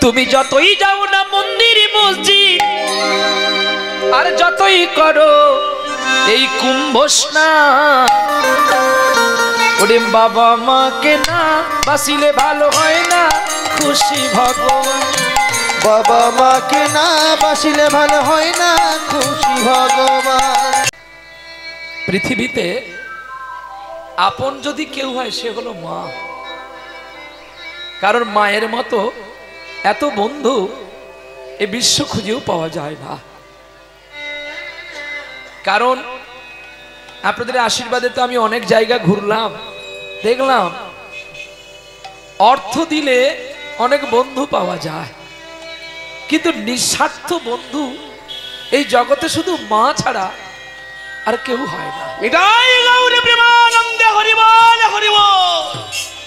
তুমি যতই যাও না মন্দির মসজিদ আর যতই করো এই কুম্ভ স্নান, ওরে বাবা মাকে না বাসিলে ভালো হয় না খুশি ভগবান। বাবা মাকে না বাসিলে ভালো হয় না খুশি ভগবান। পৃথিবীতে আপন যদি কেউ হয় সে হলো মা, কারণ মায়ের মতো এত বন্ধু এ বিশ্ব খুঁজেও পাওয়া যায় না। কারণ আপনাদের আশীর্বাদে তো আমি অনেক জায়গা ঘুরলাম, দেখলাম অর্থ দিলে অনেক বন্ধু পাওয়া যায়, কিন্তু নিঃস্বার্থ বন্ধু এই জগতে শুধু মা ছাড়া আর কেউ হয় না।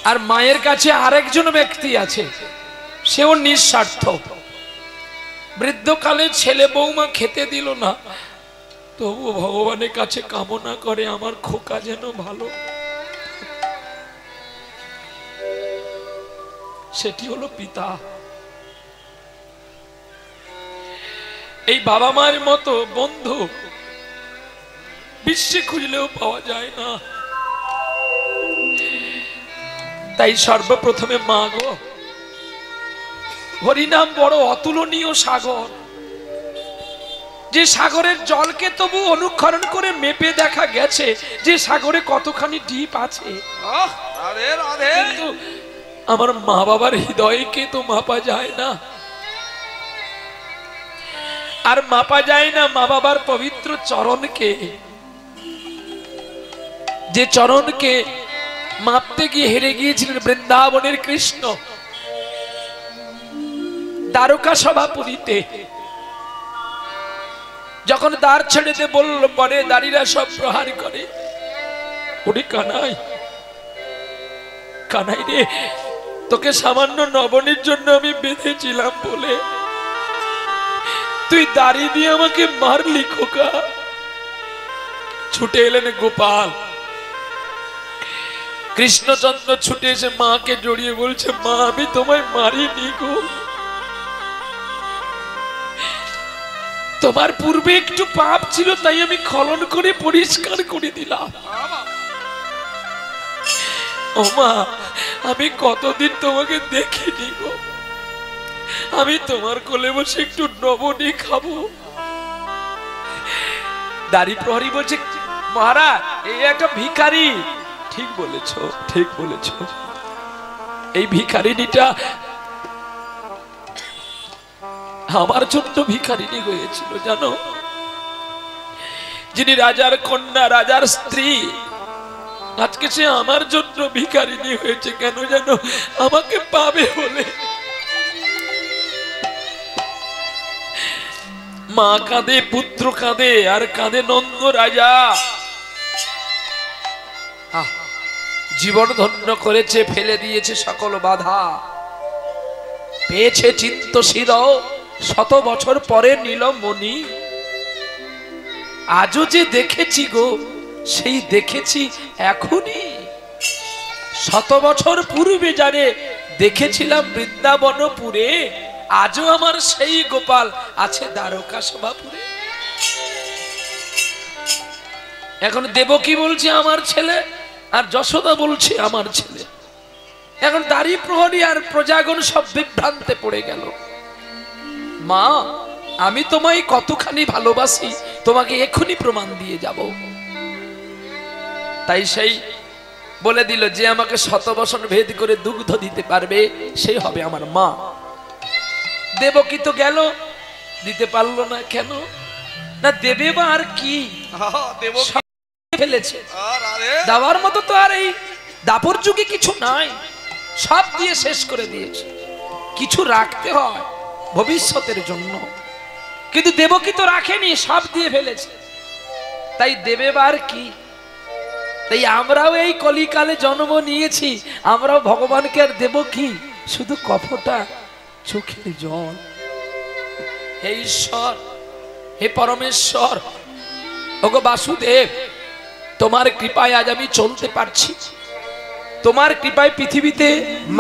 আর মায়ের কাছে আরেকজন ব্যক্তি আছে, সেও নিঃস্বার্থ। বৃদ্ধকালে ছেলে বৌমা খেতে দিল না, তবু ভগবানের কাছে কামনা করে আমার খোকা যেন ভালো। সেটি হলো পিতা। এই বাবা মায়ের মতো বন্ধু বিশ্বে খুঁজলেও পাওয়া যায় না। তাই সর্বপ্রথমে মা গো, হরিনাম বড় অতুলনীয় সাগর, যে সাগরের জলকে তবু অনুক্ষরণ করে মেপে দেখা গেছে যে সাগরে কতখানি ডিপ আছে। কিন্তু আমার মা বাবার হৃদয়কে তো মাপা যায় না, আর মাপা যায় না মা বাবার পবিত্র চরণকে, যে চরণকে মাপতে গিয়ে হেরে গিয়েছিলেন বৃন্দাবনের কৃষ্ণ দ্বারকা সভাপুরীতে। যখন দ্বার ছেড়ে দিয়ে বলল, পরে দাঁড়িরা সব প্রহার করে, ওরে কানাই, কানাই রে, তোকে সামান্য নবনীর জন্য আমি বেঁধেছিলাম বলে তুই দাড়ি দিয়ে আমাকে মারলি খোকা। ছুটে এলেন গোপাল, কৃষ্ণচন্দ্র ছুটে এসে মাকে জড়িয়ে বলছে, মা আমি তোমায় মারিনি গো, তোমার পূর্বে একটু পাপ ছিল তাই আমি খনন করে পরিষ্কার করে দিলাম। ও মা, আমি কতদিন তোমাকে দেখিনি গো, আমি তোমার কোলে বসে একটু নবনী খাবো। দাড়ি প্রহরী বলছে, মহারাজ এই একটা ভিখারি। ঠিক বলেছ, ঠিক বলেছ, এই ভিখারিনীটা আমার জন্য ভিখারিনী হয়েছিল জানো। যিনি রাজার কন্যা, রাজার স্ত্রী, আজকে সে আমার জন্য ভিখারিনী হয়েছে। কেন জানো? আমাকে পাবে বলে। মা কাঁদে, পুত্র কাঁদে, আর কাঁদে নন্দ রাজা। জীবন ধন্য করেছে, ফেলে দিয়েছে সকল বাধা, পেয়েছে চিত্তশীল, শত বছর পরে নীলমণি। আজও যে দেখেছি গো, সেই দেখেছি এখনই। শত বছর পূর্বে যারে দেখেছিলাম বৃন্দাবনপুরে, আজও আমার সেই গোপাল আছে দ্বারকা সভাপুরে। এখন দেবকী বলছে আমার ছেলে, আর যশোদা বলছে আমার ছেলে। এখন দাড়ি প্রহরী আর প্রজাগণ সব বিভ্রান্তে পড়ে গেল। মা, আমি তোমায় কতখানি ভালোবাসি তোমাকে এখনই প্রমাণ দিয়ে যাব। তাই সেই বলে দিল, যে আমাকে শতবসন ভেদ করে দুগ্ধ দিতে পারবে সেই হবে আমার মা। দেবকী তো গেল, দিতে পারলো না। কেন না, দেবে বা আর কি, ফেলেছে। দেওয়ার মতো তো আর এই দাপর যুগে কিছু নাই, সব দিয়ে শেষ করে দিয়েছে। কিছু রাখতে হয় ভবিষ্যতের জন্য, কিন্তু দেবকী তো রাখেনি, সব দিয়ে ফেলেছে। তাই দেবে বা আর কি। তাই আমরাও এই কলিকালে জন্ম নিয়েছি, আমরাও ভগবানকে আর দেব কি? শুধু কফটা চোখের জল। হে ঈশ্বর, হে পরমেশ্বর, ওগো বাসুদেব, তোমার কৃপায় আজ আমি চলতে পারছি, তোমার কৃপায় পৃথিবীতে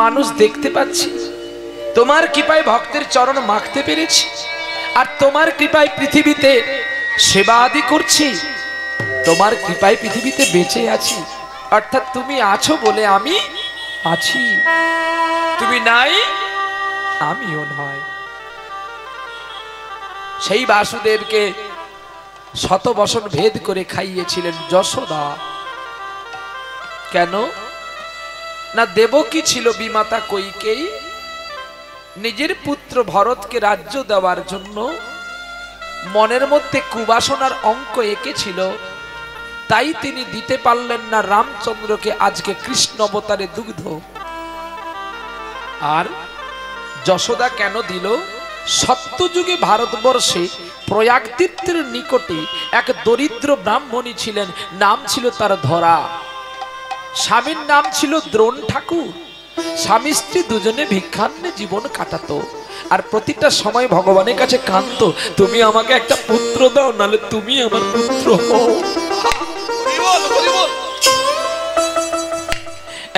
মানুষ দেখতে পাচ্ছি। তোমার কৃপায় ভক্তের চরণ মাখতে পেরেছি, আর তোমার কৃপায় পৃথিবীতে সেবা আদি করছি, তোমার কৃপায় পৃথিবীতে বেঁচে আছি। অর্থাৎ তুমি আছো বলে আমি আছি, তুমি নাই আমিও নয়। সেই বাসুদেবকে শত বসন ভেদ করে খাইয়েছিলেন যশোদা। কেন না, দেবকী ছিল বিমাতা কইকেয়ী, নিজের পুত্র ভরতকে রাজ্য দেওয়ার জন্য মনের মধ্যে কুবাসনার অঙ্ক এঁকেছিল, তাই তিনি দিতে পারলেন না রামচন্দ্রকে আজকে কৃষ্ণ অবতারে দুগ্ধ। আর যশোদা কেন দিল? সত্যযুগে ভারতবর্ষে প্রয়াগ তীর্থের নিকটে এক দরিদ্র ব্রাহ্মণী ছিলেন, নাম ছিল তার ধরা। স্বামীর নাম ছিল দ্রোণ ঠাকুর। স্বামী স্ত্রী দুজনে ভিক্ষান্নে জীবন কাটাতো, আর প্রতিটা সময় ভগবানের কাছে কাঁদতো, তুমি আমাকে একটা পুত্র দাও, নালে তুমি আমার পুত্র হও।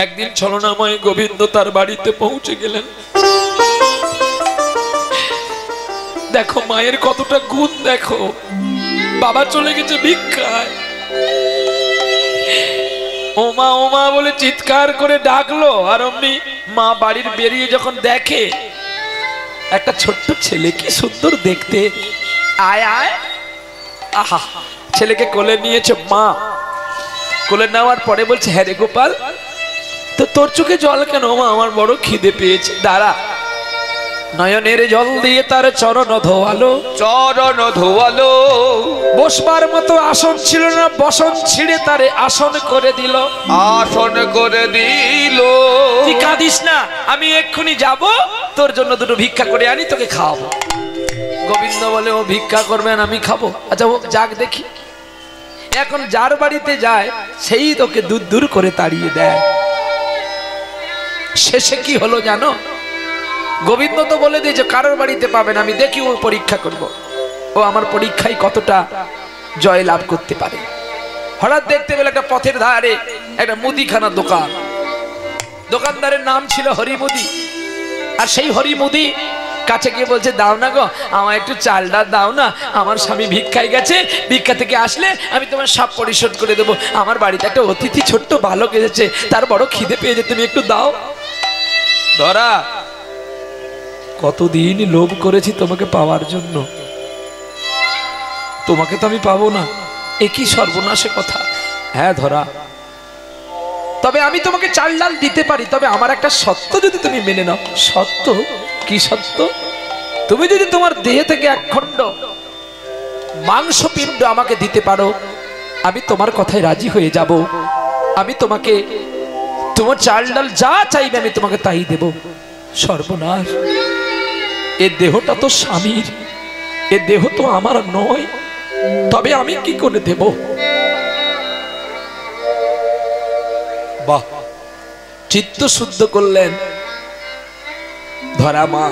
একদিন ছলনাময় গোবিন্দ তার বাড়িতে পৌঁছে গেলেন। দেখো মায়ের কতটা গুণ, দেখো বাবা চলে গেছে ভিক্ষায়, ওমা ওমা বলে চিৎকার করে ডাকলো, আর অমনি মা বাড়ির বেরিয়ে যখন দেখে একটা ছোট্ট ছেলে, কি সুন্দর দেখতে, আয় আয়, আহা, ছেলেকে কোলে নিয়েছে মা। কোলে নেওয়ার পরে বলছে, হ্যাঁ রে গোপাল, তো তোর চোখে জল কেন? মা, আমার বড় খিদে পেয়েছে। দাঁড়া। নয়নের জল দিয়ে তার চরণ ধোয়ালো, চরণ ধোয়ালো। বসবার মতো আসন ছিল না, বসন ছিঁড়ে তারে আসন করে দিল, আসন করে দিল। তুই কাঁদিস না, আমি এক্ষুনি যাব, তোর জন্য দুটো ভিক্ষা করে আনি, তোকে খাওয়াবো। গোবিন্দ বলে, ও ভিক্ষা করবেন, আমি খাবো? আচ্ছা ও যাক দেখি। এখন যার বাড়িতে যায় সেই তোকে দূর দূর করে তাড়িয়ে দেয়। শেষে কি হলো জানো? গোবিন্দ তো বলে দিয়েছে কারোর বাড়িতে পাবেন, আমি দেখি ও পরীক্ষা করব, ও আমার পরীক্ষায় কতটা জয় লাভ করতে পারে। হঠাৎ দেখতে পেলে একটা পথের ধারে একটা মুদিখানা দোকান, দোকানদারের নাম ছিল হরিমুদি। আর সেই হরিমুদি কাছে গিয়ে বলছে, দাও না গো, আমার একটু চাল ডাল দাও না, আমার স্বামী ভিক্ষায় গেছে, ভিক্ষা থেকে আসলে আমি তোমার সব পরিশোধ করে দেবো। আমার বাড়িতে একটা অতিথি ছোট্ট বালক এসেছে, তার বড় খিদে পেয়েছে, তুমি একটু দাও। ধরা, কতদিন লোভ করেছি তোমাকে পাওয়ার জন্য, তোমাকে তো আমি পাবো না, একই সর্বনাশে কথা। হ্যাঁ ধরা, তবে আমি তোমাকে চাল ডাল দিতে পারি, তবে আমার একটা সত্য যদি তুমি মেনে নাও। সত্য? কি সত্য? তুমি যদি তোমার দেহ থেকে এক খণ্ড মাংসপিণ্ড আমাকে দিতে পারো, আমি তোমার কথায় রাজি হয়ে যাব। আমি তোমাকে তোমার চাল ডাল যা চাইবে আমি তোমাকে তাই দেব। সর্বনাশ, এ দেহটা তো স্বামীর, এ দেহ তো আমার নয়, তবে আমি কি করে দেব? বাহ, চিত্ত শুদ্ধ করলেন ধরা মা।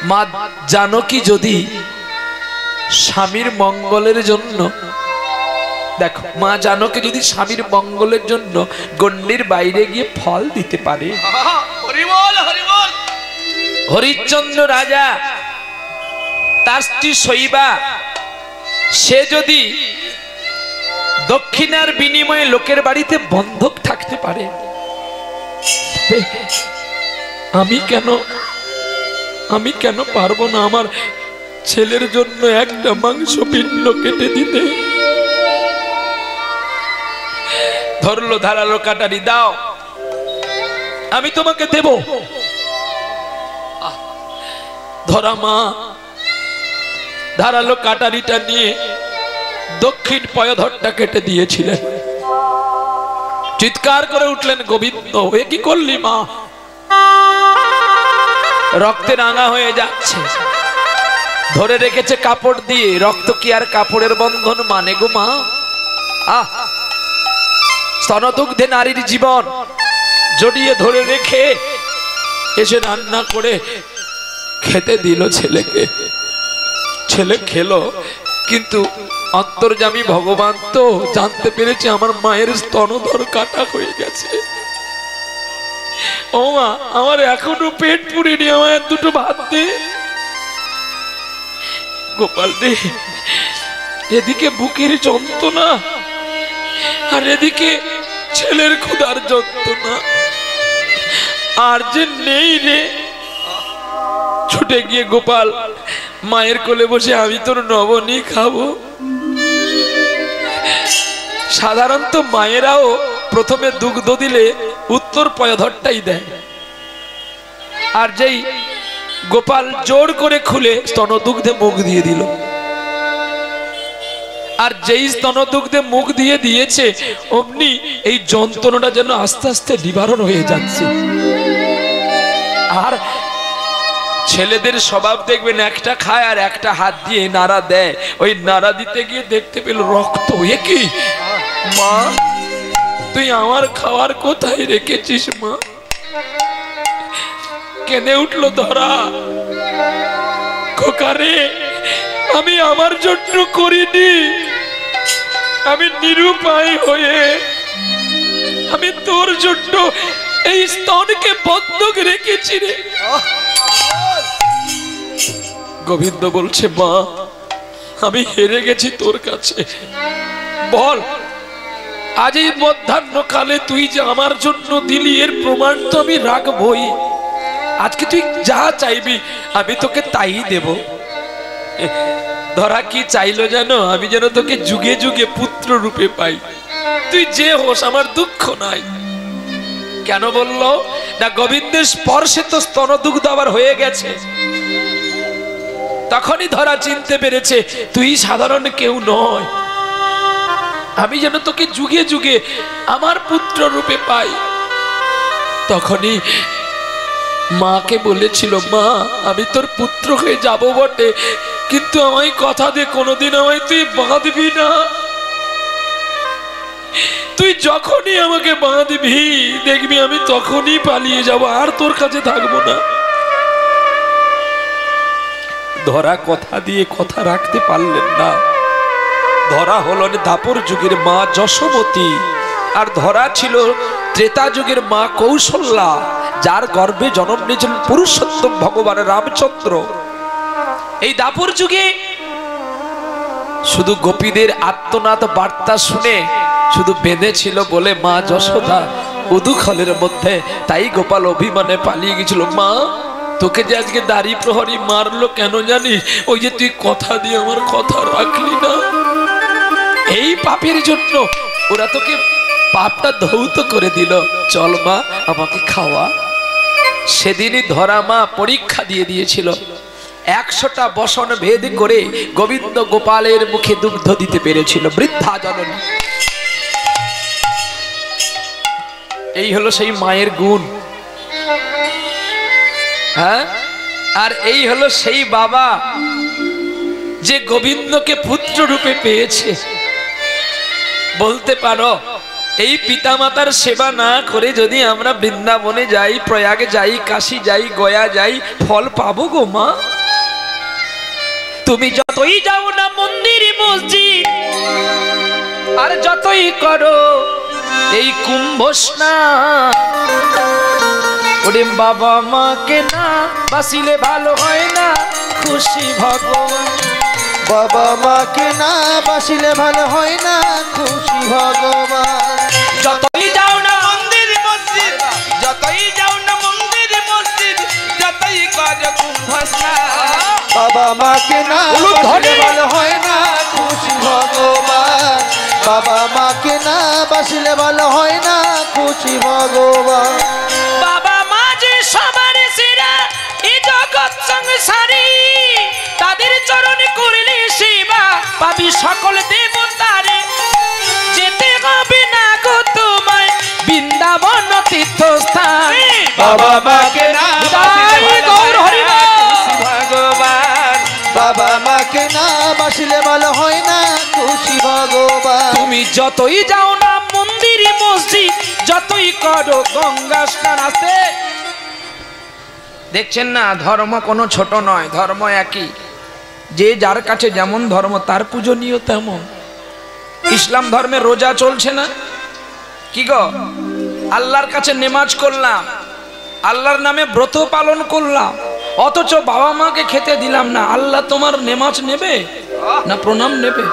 মা জানকী যদি স্বামীর মঙ্গলের জন্য, দেখো মা জানকী যদি স্বামীর মঙ্গলের জন্য গণ্ডির বাইরে গিয়ে ফল দিতে পারে, হরিশ্চন্দ্র রাজা তার স্ত্রী শৈবা, সে যদি দক্ষিণার বিনিময়ে লোকের বাড়িতে বন্ধক থাকতে পারে, আমি কেন পারবো না আমার ছেলের জন্য একটা মাংস পিণ্ড কেটে দিতে? ধরলো, ধারালো কাটারি, দাও, আমি তোমাকে দেব। ধরা মা ধারালো কাটারিটা নিয়ে দক্ষিণ পয়ধরটা কেটে দিয়েছিলেন। চিৎকার করে উঠলেন গোবিন্দ, এ কি করলি মা? রক্তে রাঙা হয়ে যাচ্ছে, ধরে রেখেছে কাপড় দিয়ে। রক্ত কি আর কাপড়ের বন্ধন মানে গো মা? আহ, স্তনদুগ্ধে নারীর জীবন জড়িয়ে ধরে রেখে এসে রান্না করে খেতে দিল ছেলেকে। ছেলে খেলো, কিন্তু অন্তর্যামী ভগবান তো জানতে পেরেছে আমার মায়ের স্তনধর কাটা হয়ে গেছে। ও মা, আমার এখনো পেট পুরিনি, আমার দুটো ভাত দে। গোপাল দে, এদিকে বুকের যন্ত্রণা আর এদিকে ছেলের ক্ষুধার যন্ত্রণা, আর যে নেই রে। ছুটে গিয়ে গোপাল মায়ের কোলে বসে, আমি তোর নবনী খাবো। সাধারণত মায়েরাও প্রথমে দুগ্ধ দিলে উত্তর পয়ধরটাই দেয়, আর যেই গোপাল জোর করে খুলে স্তনদুগ্ধে মুখ দিয়ে দিল, আর যেই স্তনদুগ্ধে মুখ দিয়ে দিয়েছে অমনি এই যন্ত্রণাটা যেন আস্তে আস্তে নিবারণ হয়ে যাচ্ছে। আর ছেলেদের স্বভাব দেখবেন, একটা খায় আর একটা হাত দিয়ে নাড়া দেয়। ওই নাড়া দিতে গিয়ে দেখতে পেল রক্ত। এ কি মা, তুই আমার খাওয়ার কোথায় রেখেছিস মা? কেঁদে উঠলো ধরা। খোকারে, আমি আমার জন্য করিনি, আমি নিরুপায় হয়ে আমি তোর জন্য এই স্তনকে বন্ধক রেখেছি রে। গোবিন্দ বলছে, মা আমি হেরে গেছি তোর কাছে। বল, আজ এই মধ্যাহ্নকালে তুই যে আমার জন্য দিলি, এর প্রমাণ তো আমি রাখবই। আজকে তুই যা চাইবি আমি তোকে তাই দেব। ধরা কি চাইলো জানো? আমি যেন তোকে যুগে যুগে পুত্র রূপে পাই। তুই যে হোস, আমার দুঃখ নাই। কেন বললো না? গোবিন্দের স্পর্শে তো স্তনদুগ্ধ আবার হয়ে গেছে। তখনই ধরা চিনতে পেরেছে তুই সাধারণ কেউ নয়, আমি যেন তোকে যুগে যুগে আমার পুত্র রূপে পাই। তখনই মাকে বলেছিল, মা আমি তোর পুত্র হয়ে যাব বটে, কিন্তু আমায় কথা দে কোনোদিন আমায় তুই বাঁধবি না। তুই যখনই আমাকে বাঁধবি দেখবি আমি তখনই পালিয়ে যাব, আর তোর কাছে থাকবো না। ধরা কথা দিয়ে কথা রাখতে পারলেন না। ধরা হলেন দাপর যুগের মা যশোমতী, আর ধরা ছিল ত্রেতা যুগের মা কৌশল্যা, যার গর্ভে জন্ম নিয়েছিলেন পুরুষোত্তম ভগবান রামচন্দ্র। এই দাপর যুগে শুধু গোপীদের আত্মনাদ বার্তা শুনে শুধু বেঁধেছিল বলে মা যশোদা উদুখলের মধ্যে, তাই গোপাল অভিমানে পালিয়ে গেছিল। মা তোকে যে আজকে দাড়ি প্রহরী মারলো কেন জানিস? ওই যে তুই কথা দিয়ে আমার কথা রাখলি না, এই পাপের জন্য ওরা তোকে পাপটা ধৌত করে দিল। চল মা আমাকে খাওয়া। সেদিনই ধরা মা পরীক্ষা দিয়ে দিয়েছিল। 100টা বসন ভেদ করে গোবিন্দ গোপালের মুখে দুগ্ধ দিতে পেরেছিল বৃদ্ধা জননী। এই হলো সেই মায়ের গুণ। হ্যাঁ, আর এই হলো সেই বাবা যে গোবিন্দকে পুত্র রূপে পেয়েছে। বলতে পারো এই পিতামাতার সেবা না করে যদি আমরা বৃন্দাবনে যাই, প্রয়াগে যাই, কাশী যাই, গয়া যাই, ফল পাবো গো মা? তুমি যতই যাও না মন্দির মসজিদ, আর যতই করো এই কুম্ভ স্নান, ওরে বাবা মাকে না বাসিলে ভালো হয় না খুশি ভগবান। বাবা মাকে না বাসিলে ভালো হয় না খুশি ভগবান। যতই যাও না মন্দির মসজিদ, যতই যাও না মন্দির মসজিদ, যতই করো কুম্ভ স্নান, বাবা মাকে না বাসিলে ভালো হয় না খুশি ভগবান। বাবা মাকে না বাসিলে ভালো হয় না খুশি ভগবান। বাবা মা যে সবার সেরা এই জগৎ সংসারী, তাদের চরণে করলে সেবা পাবি সকল দেবতারে। যেতে হবে না গো তোমায় বৃন্দাবন তীর্থস্থান। বাবা মাকে না ভগবান, বাবা মাকে না বাসিলে ভালো হয় না খুশি ভগবান। তুমি যতই যাও না মন্দির মসজিদ, যতই করো গঙ্গা স্নান। আছে দেখছেন না, ধর্ম কোনো ছোট নয়, ধর্ম একই। যে যার কাছে যেমন ধর্ম তার পূজনীয় তেমন। ইসলাম ধর্মে রোজা চলছে না কি গো? আল্লাহর কাছে নেমাজ করলাম, আল্লাহর নামে ব্রত পালন করলাম, অথচ বাবা মাকে খেতে দিলাম না। আল্লাহ তোমার নেমাজ নেবে না প্রণাম নেবে?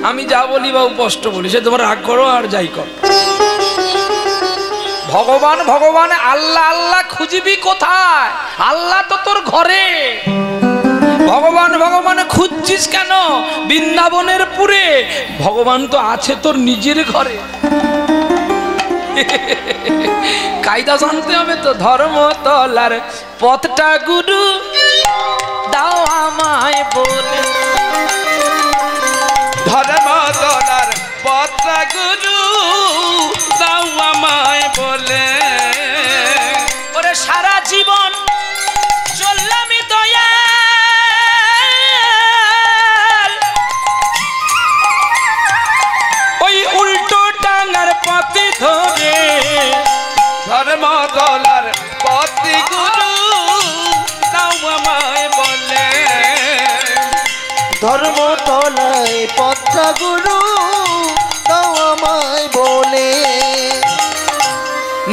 আমি যা বলি বা স্পষ্ট বলি, সে তোমার রাগ করো আর যাই কর। ভগবান ভগবান আল্লাহ আল্লাহ খুঁজবি কোথায়? আল্লাহ তো তোর ঘরে। ভগবান ভগবান খুঁজছিস কেন বৃন্দাবনের পুরে? ভগবান তো আছে তোর নিজের ঘরে। কায়দা জানতে হবে তো। ধর্মতলার পথটা গুরু দাও আমায় বলে, ধর্মতলার পথটা গুরু দাও আমায় বলে। ওরে সারা জীবন চললাম দয়াল ওই উল্টো ডাঙার পথে ধরে। ধর্মতলার পথি গুরু দাও আমায় বলে। ধর্মতলায় পথটা গুরু দাও আমায় বলে।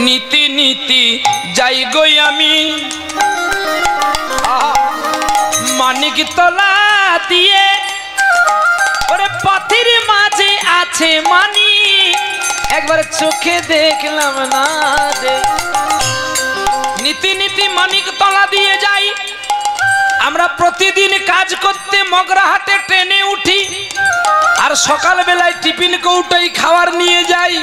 নীতি নীতি যাই গই আমি মানিক তলা দিয়ে। ওরে পথের মাঝে আছে মানি, একবার চোখে দেখলাম না রে। নীতি নীতি মানিক তলা দিয়ে যাই। আমরা প্রতিদিন কাজ করতে মগরাহাটে ট্রেনে উঠি, আর সকাল বেলায় টিফিন কৌটোয় খাবার নিয়ে যাই।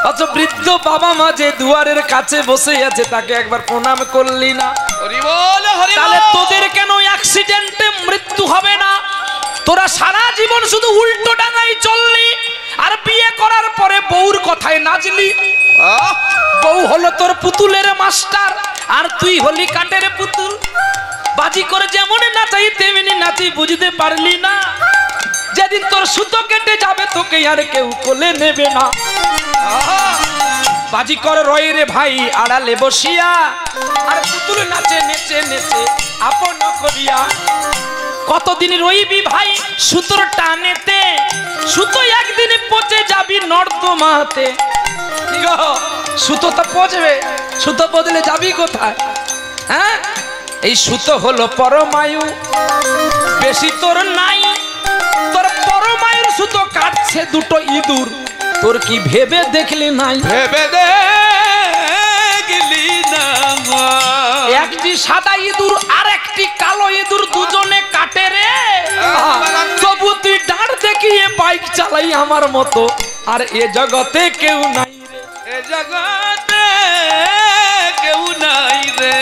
অথচ বৃদ্ধ বাবা মা যে দুয়ারের কাছে বসে আছে তাকে একবার প্রণাম করলি না। হরি বল হরি বল। তাহলে তোদের কেন অ্যাক্সিডেন্টে মৃত্যু হবে না? তোরা সারা জীবন শুধু উল্টো ডাঙায় চললি, আর বিয়ে করার পরে বউর কথায় নাচলি। বউ হলো তোর পুতুলের মাস্টার, আর তুই হলি কাঠের পুতুল। বাজি করে যেমন নাচাই তেমনি নাচি, বুঝতে পারলি না? যেদিন তোর সুতো কেটে যাবে তোকে আর কেউ কোলে নেবে না। বাজি কর রয় রে ভাই আড়ালে বসিয়া, আর পুতুল নাচে নেচে নেচে আপন করিয়া। কতদিন রইবি ভাই সুতোর টানেতে? সুতো একদিন পচে যাবি নর্দমাতে। সুতো তো পচবে, সুতো বদলে যাবি কোথায়? হ্যাঁ, এই সুতো হলো পরমায়ু, বেশি তোর নাই। তোর পরমায়ুর সুতো কাটছে দুটো ইঁদুর, তোর কি ভেবে দেখলি নাই? ভেবে দেখলি না। একটি সাদা ইঁদুর আর একটি কালো ইঁদুর দুজনে কাটে রে। তবু তুই ডাঁড় দেখিয়ে বাইক চালাই আমার মতো, আর এ জগতে কেউ নাই রে। এ জগতে কেউ নাই রে।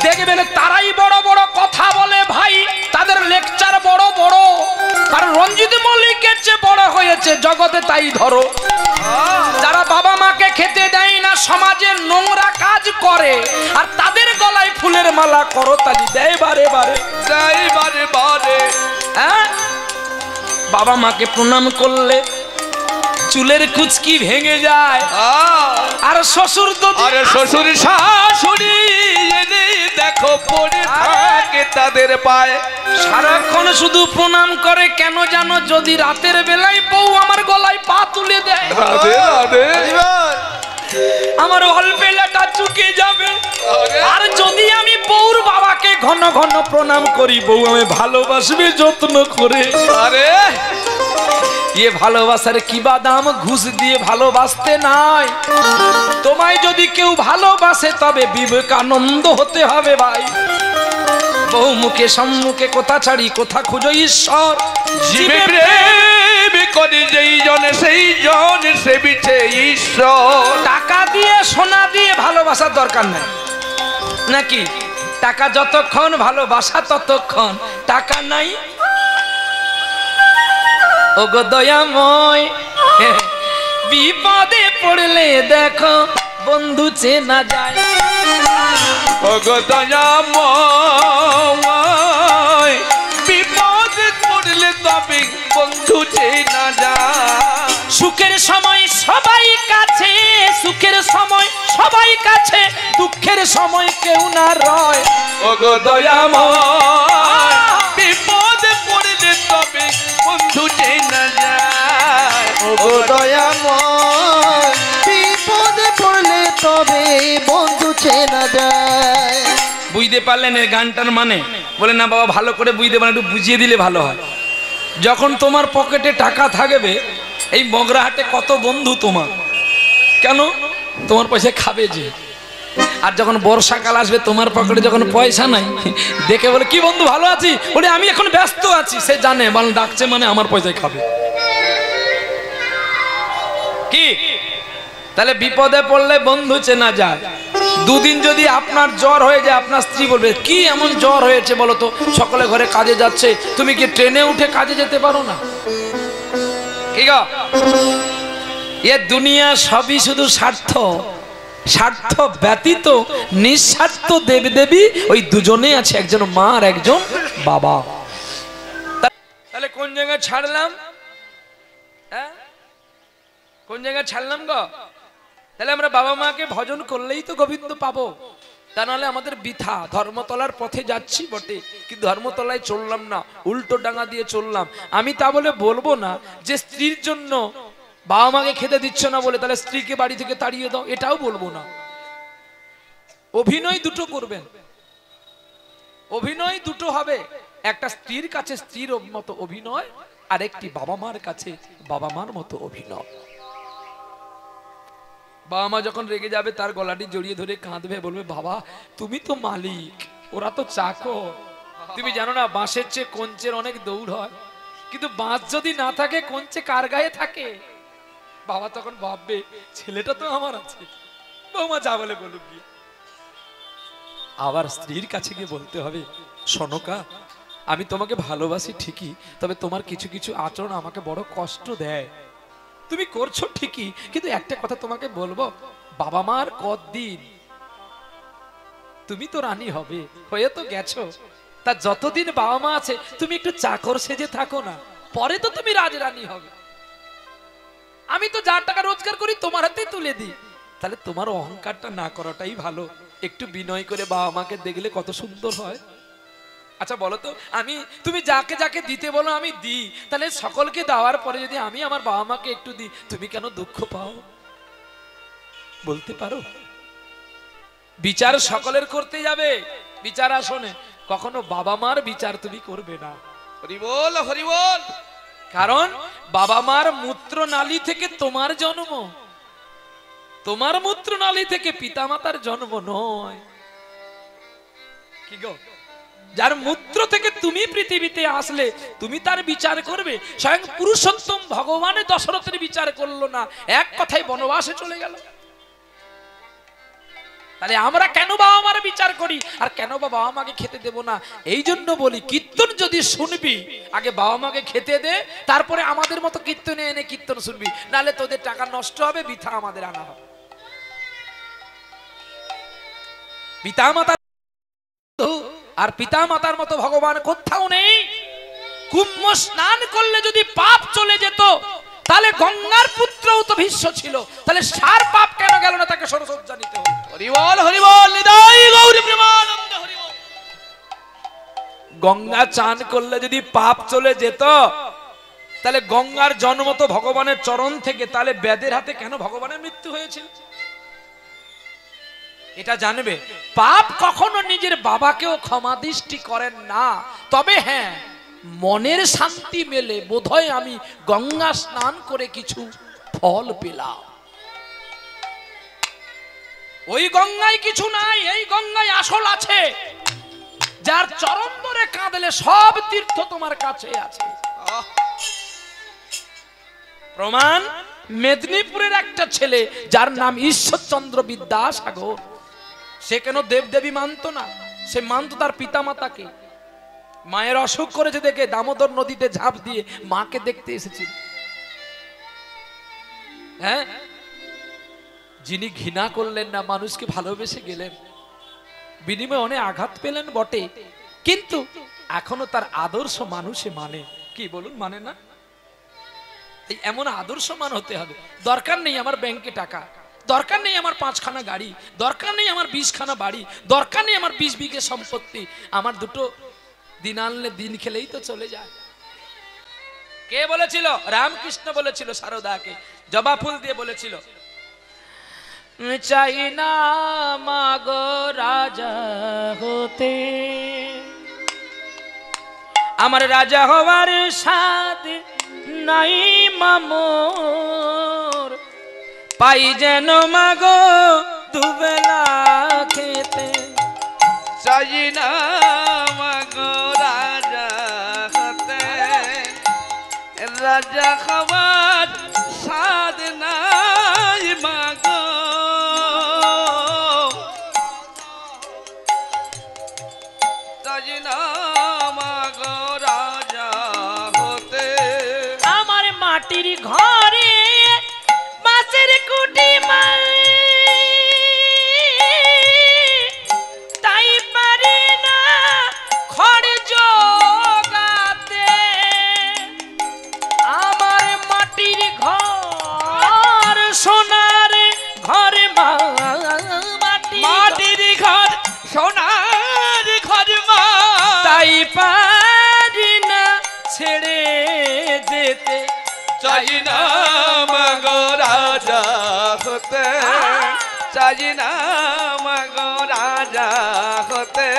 দেখবেন তারাই বড় বড় কথা বলে ভাই, তাদের লেকচার বড় বড়। কারণ রঞ্জিত মল্লিকের চেয়ে বড় হয়েছে জগতে, তাই ধরো। যারা বাবা মাকে খেতে দেয় না, সমাজের নোংরা কাজ করে, আর তাদের গলায় ফুলের মালা করতালি দেয় বারে বারে। যাই বারে বারে। হ্যাঁ, বাবা মাকে প্রণাম করলে চুলের কুচকি ভেঙে যায়। আর শ্বশুর তো, আরে শ্বশুর শাশুড়ি এনে দেখো পড়ে থাকে তাদের পায়ে। সারাক্ষণ শুধু প্রণাম করে কেন জানো? যদি রাতের বেলায় বউ আমার গলায় পা তুলে দেয়, রাধে রাধে। আমার অল্পেলাটা চুকে যাবে। আর যদি আমি বউর বাবাকে ঘন ঘন প্রণাম করি, বউ আমি ভালোবাসবে যত্ন করে। আরে এ ভালোবাসার কি বা দাম? ঘুষ দিয়ে ভালোবাসতে নাই। তোমায় যদি কেউ ভালোবাসে তবে বিবেকানন্দ হতে হবে ভাই। বহু মুখে সম্মুখে কোথা ছাড়ি কোথা খুঁজো ঈশ্বর। জীবে প্রেম করে যেই জনে সেই জন সেবিছে ঈশ্বর। টাকা দিয়ে সোনা দিয়ে ভালোবাসার দরকার নাই নাকি? টাকা যতক্ষণ ভালোবাসা ততক্ষণ। টাকা নাই ওগো দয়াময়, বিপদে পড়লে দেখো বন্ধু চেনা যায়। ওগো দয়াময়, বিপদে পড়লে তবে বন্ধু চেনা যায়। সুখের সময় সবাই কাছে, সুখের সময় সবাই কাছে, দুঃখের সময় কেউ না রয়। ওগো দয়াময়, বিপদে পড়লে তবে বন্ধু চেনা যায়। ওগো দয়াময়, বিপদে পড়লে তবে বুঝতে পারলেন এই গানটার মানে? বলে না বাবা, ভালো করে বুঝতে পারেন, একটু বুঝিয়ে দিলে ভালো হয়। যখন তোমার পকেটে টাকা থাকবে, এই মগরাহাটে কত বন্ধু তোমার, কেন? তোমার পয়সা খাবে যে। আর যখন বর্ষাকাল আসবে, তোমার পকেটে যখন পয়সা নাই, দেখে বলে কি বন্ধু ভালো আছি, বলে আমি এখন ব্যস্ত আছি। সে জানে বল ডাকছে মানে আমার পয়সায় খাবে। কি তাহলে বিপদে পড়লে বন্ধু চেনা যায়। দুদিন যদি আপনার জ্বর হয়ে যায়, আপনার স্ত্রী বলবে কি এমন জ্বর হয়েছে বলো তো, সকলে ঘরে কাজে যাচ্ছে, তুমি কি ট্রেনে উঠে কাজে যেতে পারো না? কি গো, এ দুনিয়া সবই শুধু স্বার্থ, স্বার্থ ব্যতীত নিঃস্বার্থ দেবদেবী ওই দুজনে আছে, একজন মা আর একজন বাবা। তাহলে কোন জায়গায় ছাড়লাম? হ্যাঁ, কোন জায়গায় ছাড়লাম গো? তাহলে আমরা বাবা মাকে ভজন করলেই তো গোবিন্দ পাবো, তা নাহলে আমাদের বৃথা। ধর্মতলার পথে যাচ্ছি বটে, কিন্তু ধর্মতলায় চললাম না, উল্টো ডাঙা দিয়ে চললাম। আমি তা বলে বলবো না যে স্ত্রীর জন্য বাবা মাকে খেতে দিচ্ছ না বলে তাহলে স্ত্রীকে বাড়ি থেকে তাড়িয়ে দাও, এটাও বলবো না। অভিনয় দুটো করবেন, অভিনয় দুটো হবে। একটা স্ত্রীর কাছে স্ত্রীর মতো অভিনয়, আর একটি বাবা মার কাছে বাবা মার মতো অভিনয়। বাবা মা যখন রেগে যাবে, তার গলাটি জড়িয়ে ধরে কাঁদবে, বলবে বাবা তুমি তো মালিক, ওরা তো চাকর। তুমি জানো না বাঁশের চেয়ে কঞ্চের অনেক দৌড় হয়, কিন্তু বাঁশ যদি না থাকে কঞ্চে কার গায়ে থাকে? বাবা তখন ভাববে ছেলেটা তো আমার আছে, বৌমা যা বলে বলুক গিয়ে। আবার স্ত্রীর কাছে গিয়ে বলতে হবে, সনকা আমি তোমাকে ভালোবাসি ঠিকই, তবে তোমার কিছু কিছু আচরণ আমাকে বড় কষ্ট দেয়। তুমি করছো ঠিকই, কিন্তু একটা কথা তোমাকে বলবো, বাবা মার কতদিন, তুমি তো রানী হবে, হয়ে তো গেছো, তা যতদিন বাবা মা আছে তুমি একটু চাকর সেজে থাকো না, পরে তো তুমি রাজরানী হবে। আমি তো যার টাকা রোজগার করি তোমার হাতে তুলে দিই, তাহলে তোমার অহংকারটা না করাটাই ভালো। একটু বিনয় করে বাবা মাকে দেখলে কত সুন্দর হয়। আচ্ছা বলো তো, আমি তুমি যাকে যাকে দিতে বলো আমি দিই, তাহলে সকলকে দেওয়ার পরে যদি আমি আমার বাবা মাকে একটু দিই, তুমি কেন দুঃখ পাও? বলতে পারো? বিচার সকলের করতে যাবে বিচার আসনে, কখনো বাবা মার বিচার তুমি করবে না। হরি বল, হরি বল। কারণ বাবা মার মূত্রনালী থেকে তোমার জন্ম, তোমার মূত্রনালী থেকে পিতামাতার জন্ম নয়। কি গো, যার মূত্র থেকে তুমি পৃথিবীতে আসলে তুমি তার বিচার করবে। স্বয়ং পুরুষোত্তম ভগবানের দশরথের বিচার করলো না, এক কথায় বনবাসে চলে গেল। তাহলে আমরা কেন বাবা মার বিচার করি, আর কেন বাবা মাকে খেতে দেব না? এই জন্য বলি, কীর্তন যদি শুনবি আগে বাবা মাকে খেতে দে, তারপরে আমাদের মতো কীর্তনে এনে কীর্তন শুনবি, নালে তোদের টাকা নষ্ট হবে, বৃথা আমাদের আনা হবে। পিতামাতা আর পিতামাতার মতো ভগবান কোথাও নেই। কুম্ভ স্নান করলে যদি পাপ চলে যেত, তাহলে গঙ্গার পুত্রও তো ভীষ্ম ছিল, তাহলে সার পাপ কেন গেল না? তাকে সরসজ্জা নিতে হবে। হরি বল, হরি বল, নিতাই গৌর প্রেমানন্দ, হরি বল। গঙ্গা চান করলে যদি পাপ চলে যেত, তাহলে গঙ্গার জন্ম তো ভগবানের চরণ থেকে, তাহলে বেদের হাতে কেন ভগবানের মৃত্যু হয়েছিল? এটা জানবে। পাপ কখনো নিজের বাবাকেও ক্ষমা দৃষ্টি করেন না, তবে হ্যাঁ মনের শান্তি মেলে, বোধহয় আমি গঙ্গা স্নান করে কিছু ফল পেলাম। ওই গঙ্গায় কিছু নাই, এই গঙ্গায় আসল আছে। যার চরণ ধরে কাঁদলে সব তীর্থ তোমার কাছে আছে। প্রমাণ, মেদিনীপুরের একটা ছেলে যার নাম ঈশ্বরচন্দ্র বিদ্যাসাগর, সে কেন দেবদেবী মানত না? সে মানত তার পিতামাতাকে। মায়ের অসুখ করেছে দেখে দামোদর নদীতে ঝাঁপ দিয়ে মাকে দেখতে এসেছিল। হ্যাঁ, যিনি ঘৃণা করলেন না, মানুষকে ভালোবেসে গেলেন, বিনিময়ে অনেক আঘাত পেলেন বটে, কিন্তু এখনো তার আদর্শ মানুষে মানে। কি বলুন, মানে না? এই এমন আদর্শমান হতে হবে। দরকার নেই আমার ব্যাংকে টাকা, দরকার নেই আমার 5খানা গাড়ি, দরকার নেই আমার 20খানা বাড়ি, দরকার নেই আমার 20 বিঘে সম্পত্তি। আমার দুটো দিন আনলে দিন খেলেই তো চলে যায়। কে বলেছিল? রামকৃষ্ণ বলেছিল সারদাকে, জবা ফুল দিয়ে বলেছিল, চাই না মাগো রাজা হতে, আমার রাজা হওয়ার স্বাদ নাই মামোর, পাই যেন মাগো দুবেলা খেতে। চাই না মাগো রাজা হতে, রাজা খাবার স্বাদ নাই মাগো, চাই না মাগো রাজা হতে। আমার মাটির ঘরে বাঁশের কুটি মাই, তাই পারি না খড় জোগাতে। আমার মাটির ঘর সোনার ঘর মাটির ঘর সোনার ঘর মা, তাই পারি না ছেড়ে যেতে। চাই না মাগো রাজা হতে, চাই না মাগো রাজা হতে।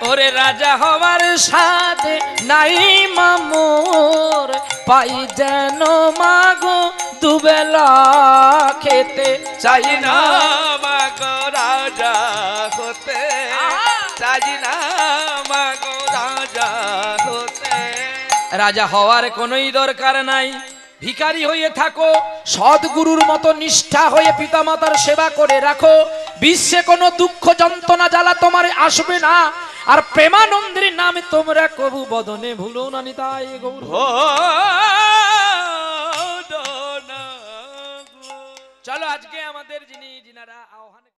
ওরে রাজা হওয়ার সাথে নাই মামোর, পাই যেন মাগো দুবেলা খেতে। চাই না মাগো রাজা হতে, চাই না মাগো রাজা হতে। রাজা হওয়ার কোনোই দরকার নাই, ভিখারি হয়ে থাকো, সদ্গুরুর মতো নিষ্ঠা হয়ে পিতামাতার সেবা করে রাখো। বিশ্বে কোনো দুঃখ যন্ত্রণা জ্বালা তোমার আসবে না, আর প্রেমানন্দের নামে তোমরা কবু বদনে ভুলো না। নিতাই গৌর। চলো আজকে আমাদের যিনারা আহ্বানে